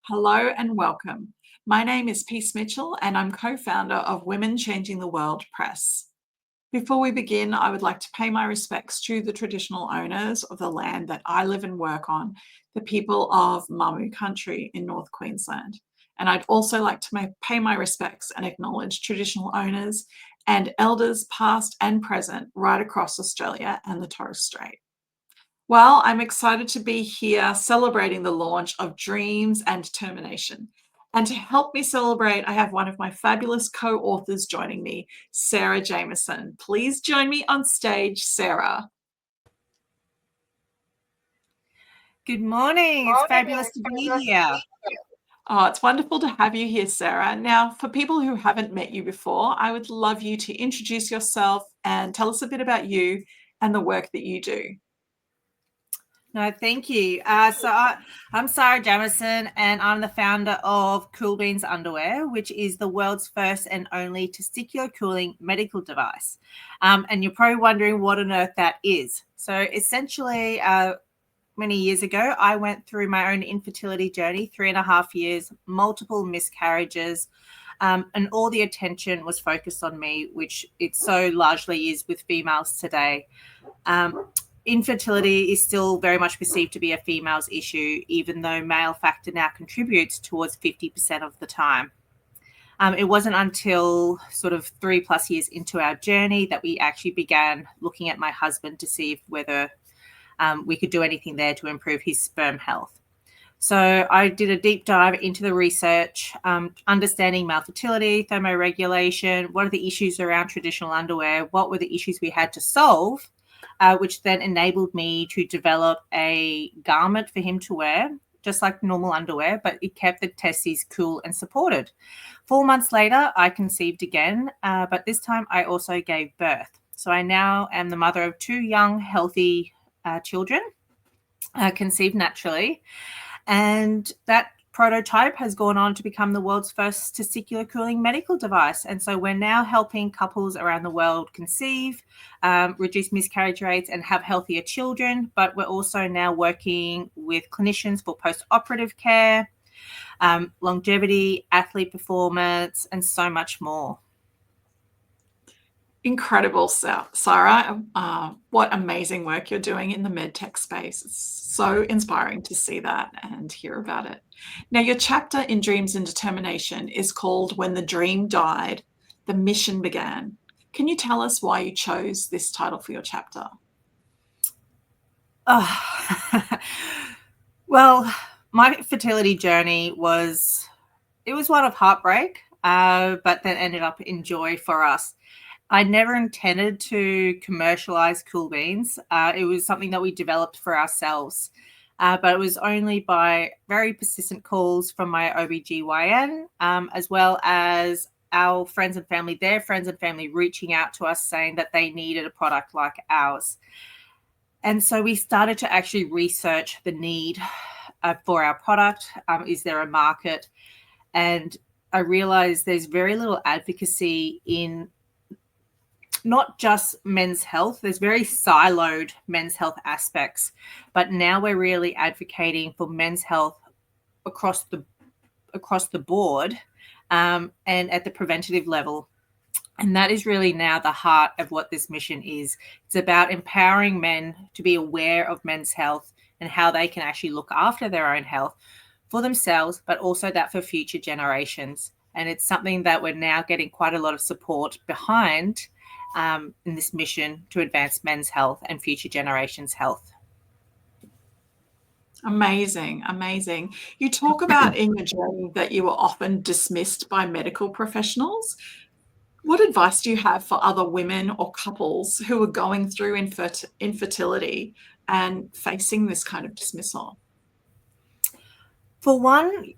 Hello and welcome. My name is Peace Mitchell and I'm co-founder of Women Changing the World Press. Before we begin, I would like to pay my respects to the traditional owners of the land that I live and work on, the people of Mamu country in North Queensland. And I'd also like to pay my respects and acknowledge traditional owners and elders past and present right across Australia and the Torres Strait. Well, I'm excited to be here celebrating the launch of Dreams and Determination. And to help me celebrate, I have one of my fabulous co-authors joining me, Saara Jamieson. Please join me on stage, Saara. Good morning. It's fabulous to be here. Oh, it's wonderful to have you here, Saara. Now, for people who haven't met you before, I would love you to introduce yourself and tell us a bit about you and the work that you do. No, thank you. I'm Saara Jamieson, and I'm the founder of Cool Beans Underwear, which is the world's first and only testicular cooling medical device. And you're probably wondering what on earth that is. So essentially, many years ago, I went through my own infertility journey, 3.5 years, multiple miscarriages, and all the attention was focused on me, which it so largely is with females today. Infertility is still very much perceived to be a female's issue, even though male factor now contributes towards 50% of the time. It wasn't until sort of 3+ years into our journey that we actually began looking at my husband to see whether we could do anything there to improve his sperm health. So I did a deep dive into the research, understanding male fertility, thermoregulation, what are the issues around traditional underwear, what were the issues we had to solve, which then enabled me to develop a garment for him to wear, just like normal underwear, but it kept the testes cool and supported. 4 months later, I conceived again, but this time I also gave birth. So I now am the mother of 2 young, healthy children, conceived naturally. And that prototype has gone on to become the world's first testicular cooling medical device. And so we're now helping couples around the world conceive, reduce miscarriage rates, and have healthier children. But we're also now working with clinicians for post-operative care, longevity, athlete performance, and so much more. Incredible, Saara. What amazing work you're doing in the medtech space. It's so inspiring to see that and hear about it. Now, your chapter in Dreams and Determination is called When the Dream Died, the Mission Began. Can you tell us why you chose this title for your chapter? Well, my fertility journey was one of heartbreak, but then ended up in joy for us. I never intended to commercialize Cool Beans. It was something that we developed for ourselves. But it was only by very persistent calls from my OBGYN, as well as our friends and family, their friends and family reaching out to us saying that they needed a product like ours. And so we started to actually research the need for our product. Is there a market? And I realized there's very little advocacy in not just men's health. There's very siloed men's health aspects, but now we're really advocating for men's health across the board, and at the preventative level. And that is really now the heart of what this mission is. It's about empowering men to be aware of men's health and how they can actually look after their own health for themselves, but also that for future generations. And it's something that we're now getting quite a lot of support behind in this mission to advance men's health and future generations' health. Amazing, amazing. You talk about in your journey that you were often dismissed by medical professionals. What advice do you have for other women or couples who are going through infertility and facing this kind of dismissal? For one,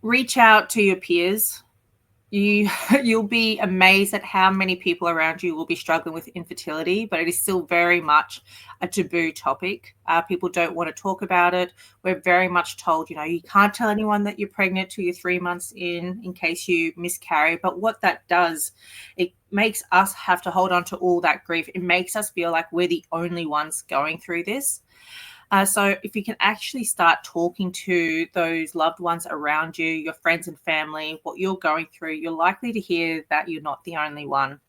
reach out to your peers. You'll be amazed at how many people around you will be struggling with infertility, but it is still very much a taboo topic. People don't want to talk about it. We're very much told, you can't tell anyone that you're pregnant till you're 3 months in case you miscarry. But what that does, it makes us have to hold on to all that grief. It makes us feel like we're the only ones going through this. So if you can actually start talking to those loved ones around you, your friends and family, what you're going through, you're likely to hear that you're not the only one.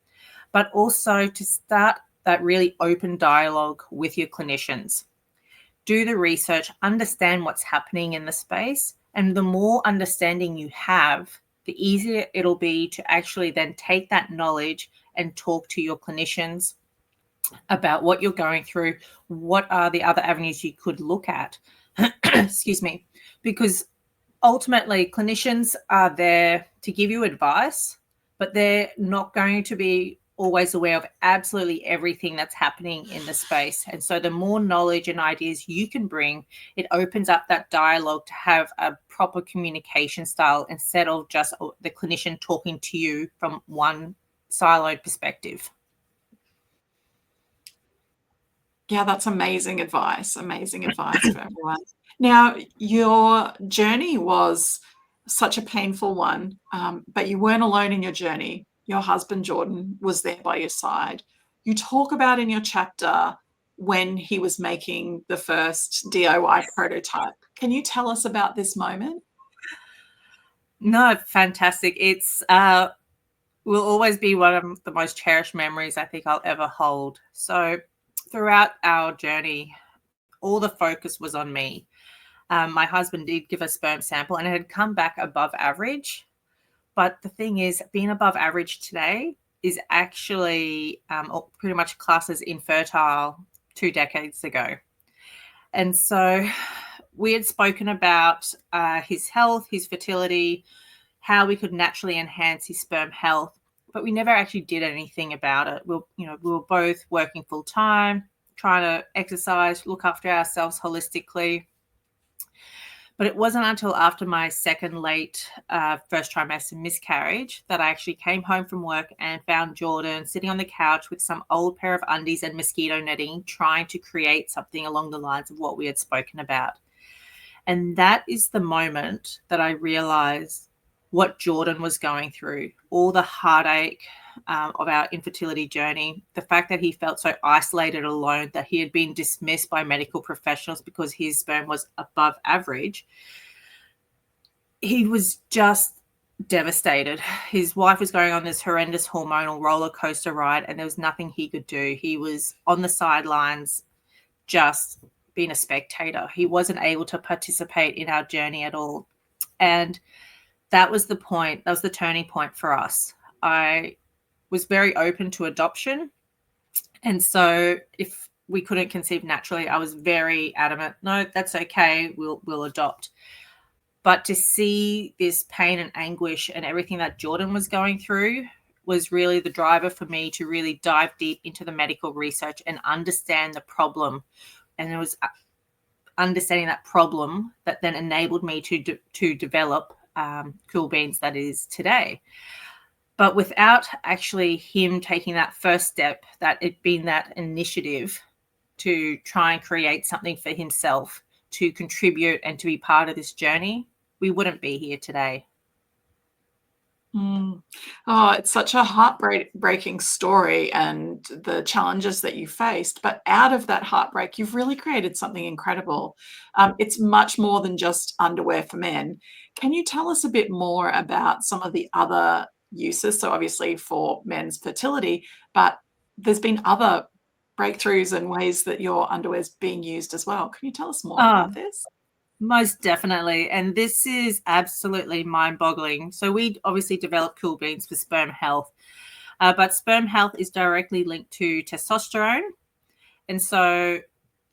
But also to start that really open dialogue with your clinicians. Do the research, understand what's happening in the space, and the more understanding you have, the easier it'll be to actually then take that knowledge and talk to your clinicians about what you're going through, what are the other avenues you could look at. Excuse me. Because ultimately, clinicians are there to give you advice, but they're not going to be always aware of absolutely everything that's happening in the space. And so the more knowledge and ideas you can bring, it opens up that dialogue to have a proper communication style instead of just the clinician talking to you from one siloed perspective. Yeah, that's amazing advice for everyone. Now, your journey was such a painful one, but you weren't alone in your journey. Your husband, Jordan, was there by your side. You talk about in your chapter when he was making the first DIY prototype. Can you tell us about this moment? No, fantastic. It's will always be one of the most cherished memories I think I'll ever hold. So throughout our journey, all the focus was on me. My husband did give a sperm sample and it had come back above average. But the thing is, being above average today is actually pretty much classed as infertile 2 decades ago. And so we had spoken about his health, his fertility, how we could naturally enhance his sperm health, but we never actually did anything about it. We were both working full time, trying to exercise, look after ourselves holistically. But it wasn't until after my second late first trimester miscarriage that I actually came home from work and found Jordan sitting on the couch with some old pair of undies and mosquito netting, trying to create something along the lines of what we had spoken about. And that is the moment that I realized what Jordan was going through, all the heartache of our infertility journey, the fact that he felt so isolated, alone, that he had been dismissed by medical professionals because his sperm was above average. He was just devastated. His wife was going on this horrendous hormonal roller coaster ride, and there was nothing he could do. He was on the sidelines, just being a spectator. He wasn't able to participate in our journey at all. And that was the point. That was the turning point for us. I was very open to adoption. And so if we couldn't conceive naturally, I was very adamant, no, that's okay. We'll adopt. But to see this pain and anguish and everything that Jordan was going through was really the driver for me to really dive deep into the medical research and understand the problem. And it was understanding that problem that then enabled me to develop Cool Beans that is today. But without actually him taking that first step, that it being that initiative to try and create something for himself, to contribute and to be part of this journey, we wouldn't be here today. Mm. Oh, it's such a heartbreaking story and the challenges that you faced. But out of that heartbreak, you've really created something incredible. It's much more than just underwear for men. Can you tell us a bit more about some of the other uses? So, obviously, for men's fertility, but there's been other breakthroughs and ways that your underwear is being used as well. Can you tell us more Oh, about this? most definitely. And this is absolutely mind-boggling. So we obviously developed Cool Beans for sperm health, but sperm health is directly linked to testosterone. And so,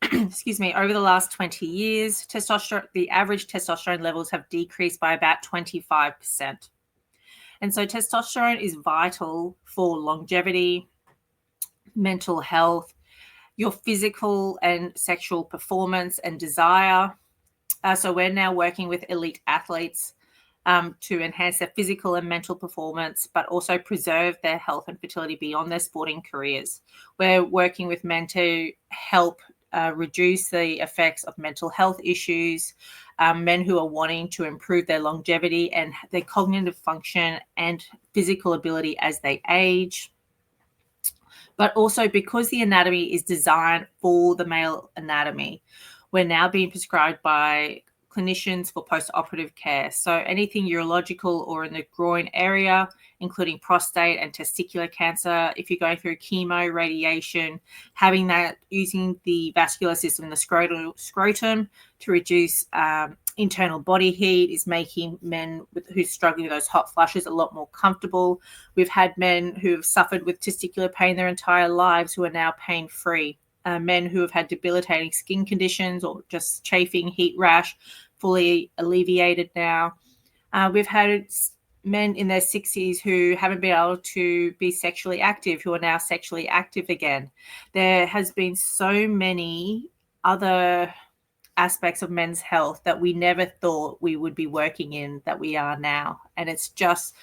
excuse me, over the last 20 years, the average testosterone levels have decreased by about 25%. And so testosterone is vital for longevity, mental health, your physical and sexual performance and desire. So we're now working with elite athletes to enhance their physical and mental performance, but also preserve their health and fertility beyond their sporting careers. We're working with men to help reduce the effects of mental health issues, men who are wanting to improve their longevity and their cognitive function and physical ability as they age. But also because the anatomy is designed for the male anatomy, we're now being prescribed by clinicians for post-operative care. So anything urological or in the groin area, including prostate and testicular cancer, if you're going through chemo, radiation, having that, using the vascular system, the scrotum to reduce internal body heat is making men who's struggling with those hot flushes a lot more comfortable. We've had men who have suffered with testicular pain their entire lives who are now pain-free. Men who have had debilitating skin conditions or just chafing, heat rash, fully alleviated now. We've had men in their 60s who haven't been able to be sexually active, who are now sexually active again. There has been so many other aspects of men's health that we never thought we would be working in that we are now. And it's just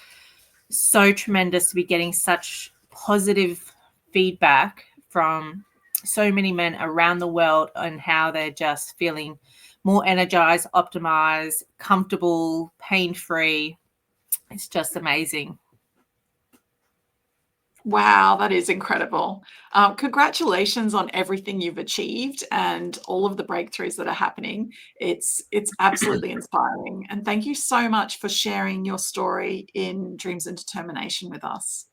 so tremendous to be getting such positive feedback from so many men around the world on how they're just feeling more energized, optimized, comfortable, pain-free. It's just amazing. Wow, that is incredible. Congratulations on everything you've achieved and all of the breakthroughs that are happening. It's absolutely inspiring. And thank you so much for sharing your story in Dreams and Determination with us.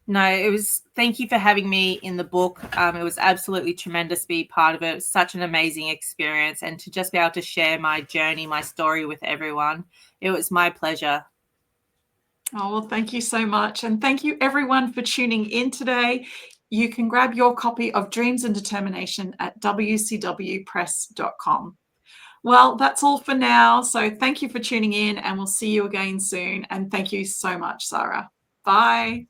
No, thank you for having me in the book. It was absolutely tremendous to be part of it. It was such an amazing experience, and to just be able to share my journey, my story with everyone. It was my pleasure. Oh, well, thank you so much. And thank you everyone for tuning in today. You can grab your copy of Dreams and Determination at wcwpress.com. Well, that's all for now. So thank you for tuning in, and we'll see you again soon. And thank you so much, Saara. Bye.